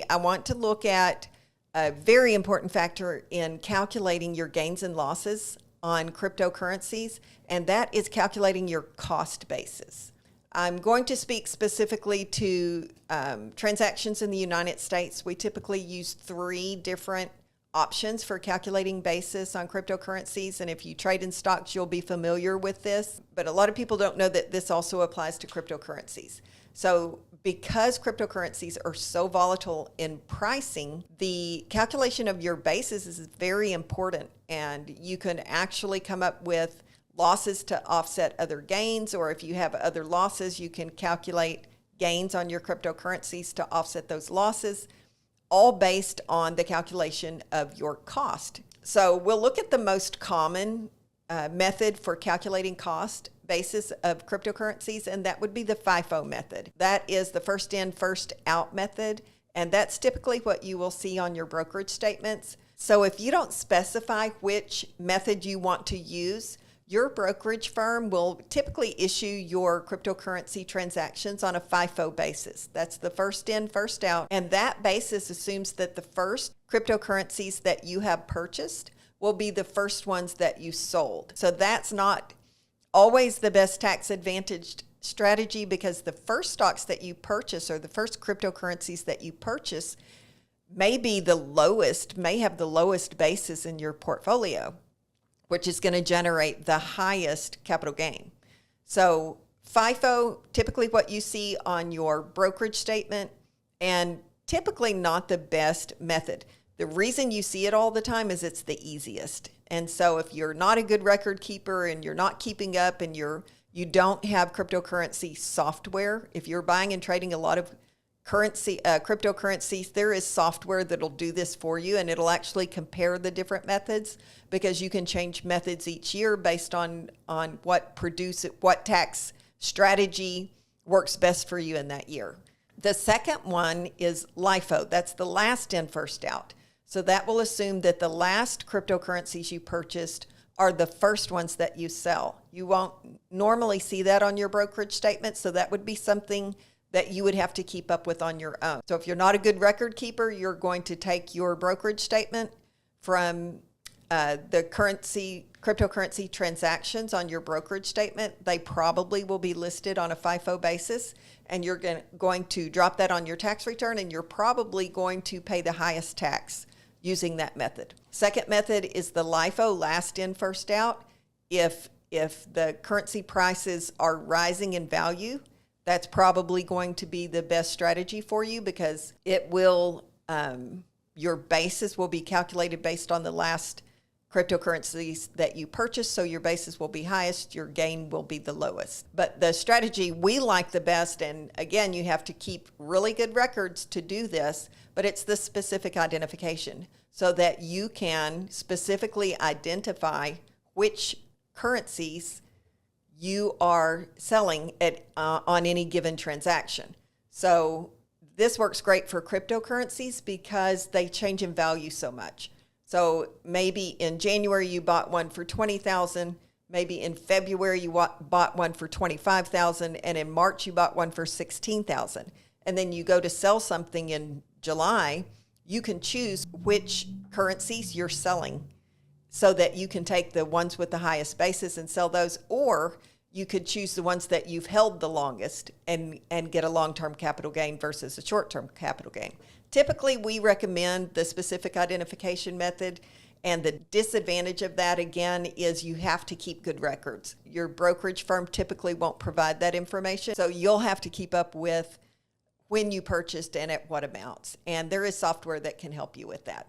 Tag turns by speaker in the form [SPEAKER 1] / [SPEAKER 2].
[SPEAKER 1] I want to look at a very important factor in calculating your gains and losses on cryptocurrencies, and that is calculating your cost basis. I'm going to speak specifically to transactions in the United States. We typically use 3 different options for calculating basis on cryptocurrencies, and if you trade in stocks, you'll be familiar with this, but a lot of people don't know that this also applies to cryptocurrencies. So because cryptocurrencies are so volatile in pricing, the calculation of your basis is very important, and you can actually come up with losses to offset other gains, or if you have other losses, you can calculate gains on your cryptocurrencies to offset those losses, all based on the calculation of your cost. So we'll look at the most common method for calculating cost basis of cryptocurrencies, and that would be the FIFO method. That is the first in, first out method, and that's typically what you will see on your brokerage statements. So if you don't specify which method you want to use, your brokerage firm will typically issue your cryptocurrency transactions on a FIFO basis. That's the first in, first out. And that basis assumes that the first cryptocurrencies that you have purchased will be the first ones that you sold. So that's not always the best tax advantaged strategy, because the first stocks that you purchase or the first cryptocurrencies that you purchase may be the lowest, may have the lowest basis in your portfolio, which is going to generate the highest capital gain. So FIFO, typically what you see on your brokerage statement, and typically not the best method. The reason you see it all the time is it's the easiest. And so if you're not a good record keeper and you're not keeping up and you don't have cryptocurrency software, if you're buying and trading a lot of cryptocurrencies, there is software that'll do this for you, and it'll actually compare the different methods, because you can change methods each year based on what tax strategy works best for you in that year. The second one is LIFO. That's the last in, first out. So that will assume that the last cryptocurrencies you purchased are the first ones that you sell. You won't normally see that on your brokerage statement, so that would be something that you would have to keep up with on your own. So if you're not a good record keeper, you're going to take your brokerage statement from the cryptocurrency transactions on your brokerage statement. They probably will be listed on a FIFO basis, and you're going to drop that on your tax return, and you're probably going to pay the highest tax using that method. Second method is the LIFO, last in, first out. If the currency prices are rising in value, that's probably going to be the best strategy for you, because it will, your basis will be calculated based on the last cryptocurrencies that you purchased. So your basis will be highest, your gain will be the lowest. But the strategy we like the best, and again, you have to keep really good records to do this, but it's the specific identification, so that you can specifically identify which currencies you are selling on any given transaction. So this works great for cryptocurrencies because they change in value so much. So maybe in January you bought one for $20,000, maybe in February you bought one for $25,000, and in March you bought one for $16,000. And then you go to sell something in July, you can choose which currencies you're selling, so that you can take the ones with the highest basis and sell those, or you could choose the ones that you've held the longest and get a long-term capital gain versus a short-term capital gain. Typically, we recommend the specific identification method, and the disadvantage of that, again, is you have to keep good records. Your brokerage firm typically won't provide that information, so you'll have to keep up with when you purchased and at what amounts. And there is software that can help you with that.